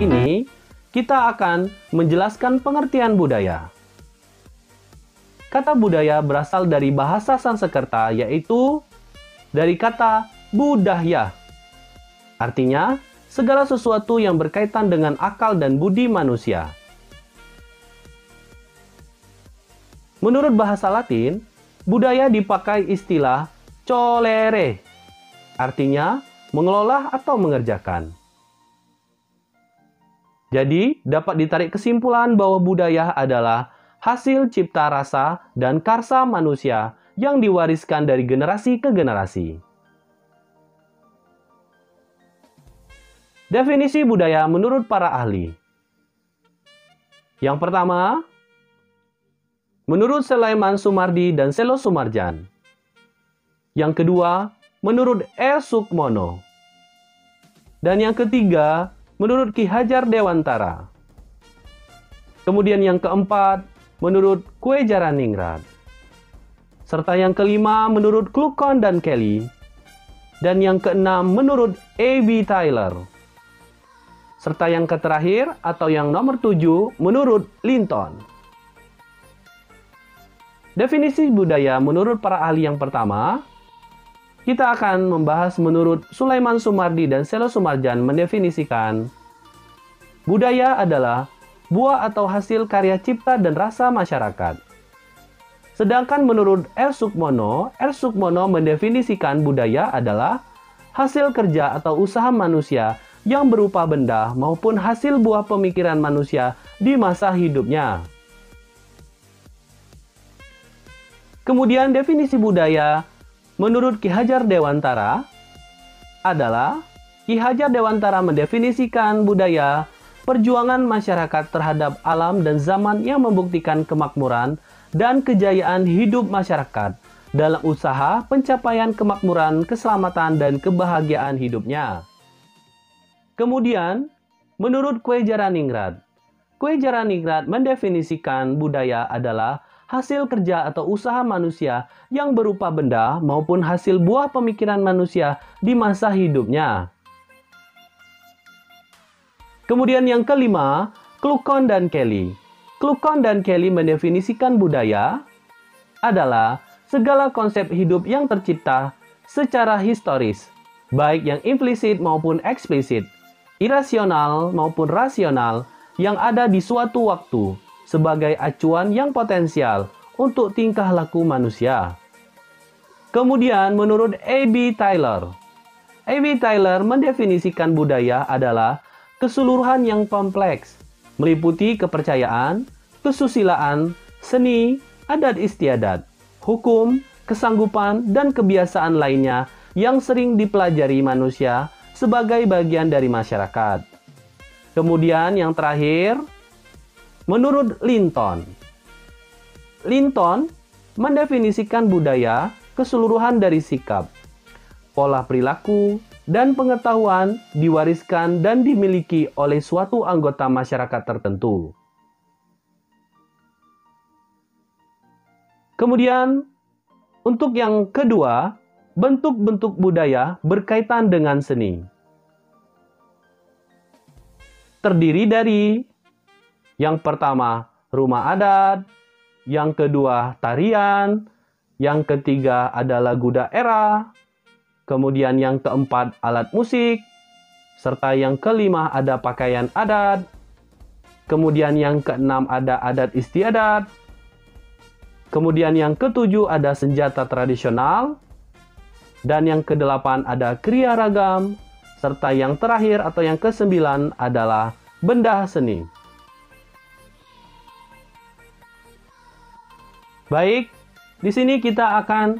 ini, kita akan menjelaskan pengertian budaya. Kata budaya berasal dari bahasa Sanskerta, yaitu dari kata budaya. Artinya, segala sesuatu yang berkaitan dengan akal dan budi manusia. Menurut bahasa Latin, budaya dipakai istilah colere, artinya mengelola atau mengerjakan. Jadi, dapat ditarik kesimpulan bahwa budaya adalah hasil cipta rasa dan karsa manusia yang diwariskan dari generasi ke generasi. Definisi budaya menurut para ahli. Yang pertama, menurut Sulaiman Sumardi dan Selo Sumarjan. Yang kedua, menurut E. Sukmono. Dan yang ketiga, menurut Ki Hajar Dewantara. Kemudian yang keempat, menurut Kue Jaraningrat. Serta yang kelima, menurut Kluckhohn dan Kelly. Dan yang keenam, menurut A.B. Tyler. Serta yang terakhir, atau yang nomor 7, menurut Linton. Definisi budaya menurut para ahli yang pertama, kita akan membahas menurut Sulaiman Sumardi dan Selo Sumarjan mendefinisikan budaya adalah buah atau hasil karya cipta dan rasa masyarakat. Sedangkan menurut R. Sukmono mendefinisikan budaya adalah hasil kerja atau usaha manusia yang berupa benda maupun hasil buah pemikiran manusia di masa hidupnya. Kemudian definisi budaya menurut Ki Hajar Dewantara adalah Ki Hajar Dewantara mendefinisikan budaya perjuangan masyarakat terhadap alam dan zaman yang membuktikan kemakmuran dan kejayaan hidup masyarakat dalam usaha pencapaian kemakmuran, keselamatan, dan kebahagiaan hidupnya. Kemudian, menurut Kue Jaraningrat mendefinisikan budaya adalah hasil kerja atau usaha manusia yang berupa benda maupun hasil buah pemikiran manusia di masa hidupnya. Kemudian yang kelima, Kluckhohn dan Kelly. Kluckhohn dan Kelly mendefinisikan budaya adalah segala konsep hidup yang tercipta secara historis, baik yang implisit maupun eksplisit, irasional maupun rasional, yang ada di suatu waktu sebagai acuan yang potensial untuk tingkah laku manusia. Kemudian menurut A.B. Tyler mendefinisikan budaya adalah keseluruhan yang kompleks, meliputi kepercayaan, kesusilaan, seni, adat istiadat, hukum, kesanggupan, dan kebiasaan lainnya yang sering dipelajari manusia sebagai bagian dari masyarakat. Kemudian yang terakhir, menurut Linton mendefinisikan budaya keseluruhan dari sikap, pola perilaku, dan pengetahuan diwariskan dan dimiliki oleh suatu anggota masyarakat tertentu. Kemudian, untuk yang kedua, bentuk-bentuk budaya berkaitan dengan seni. Terdiri dari yang pertama, rumah adat, yang kedua, tarian, yang ketiga adalah lagu daerah, kemudian yang keempat alat musik, serta yang kelima ada pakaian adat, kemudian yang keenam ada adat istiadat, kemudian yang ketujuh ada senjata tradisional, dan yang kedelapan ada kriya ragam, serta yang terakhir atau yang kesembilan adalah benda seni. Baik, di sini kita akan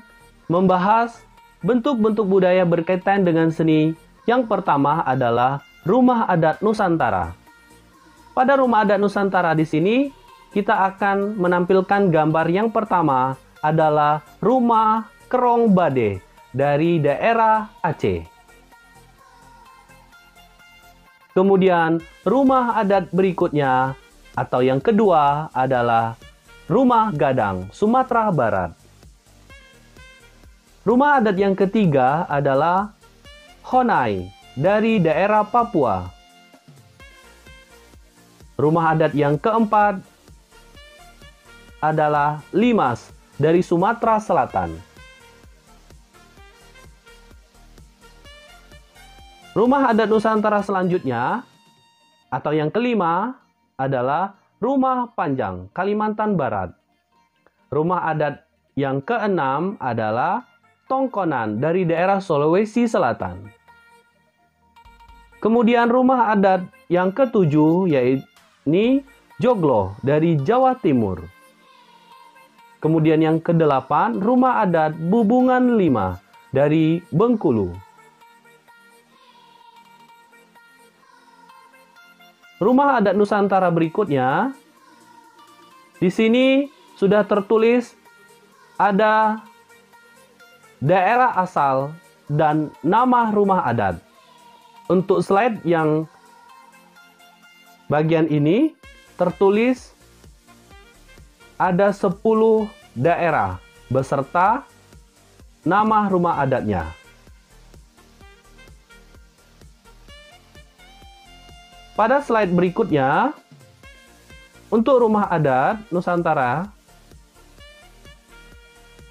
membahas bentuk-bentuk budaya berkaitan dengan seni. Yang pertama adalah rumah adat Nusantara. Pada rumah adat Nusantara di sini, kita akan menampilkan gambar yang pertama adalah rumah Kerong Bade dari daerah Aceh. Kemudian rumah adat berikutnya atau yang kedua adalah rumah Gadang, Sumatera Barat. Rumah adat yang ketiga adalah Honai dari daerah Papua. Rumah adat yang keempat adalah Limas dari Sumatera Selatan. Rumah adat Nusantara selanjutnya atau yang kelima adalah Rumah Panjang, Kalimantan Barat. Rumah adat yang keenam adalah Tongkonan dari daerah Sulawesi Selatan. Kemudian rumah adat yang ketujuh yaitu Joglo dari Jawa Timur. Kemudian yang kedelapan rumah adat Bubungan 5 dari Bengkulu. Rumah adat Nusantara berikutnya, di sini sudah tertulis ada daerah asal dan nama rumah adat. Untuk slide yang bagian ini tertulis ada 10 daerah beserta nama rumah adatnya. Pada slide berikutnya, untuk rumah adat Nusantara,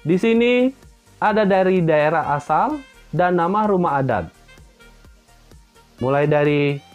di sini ada dari daerah asal dan nama rumah adat. Mulai dari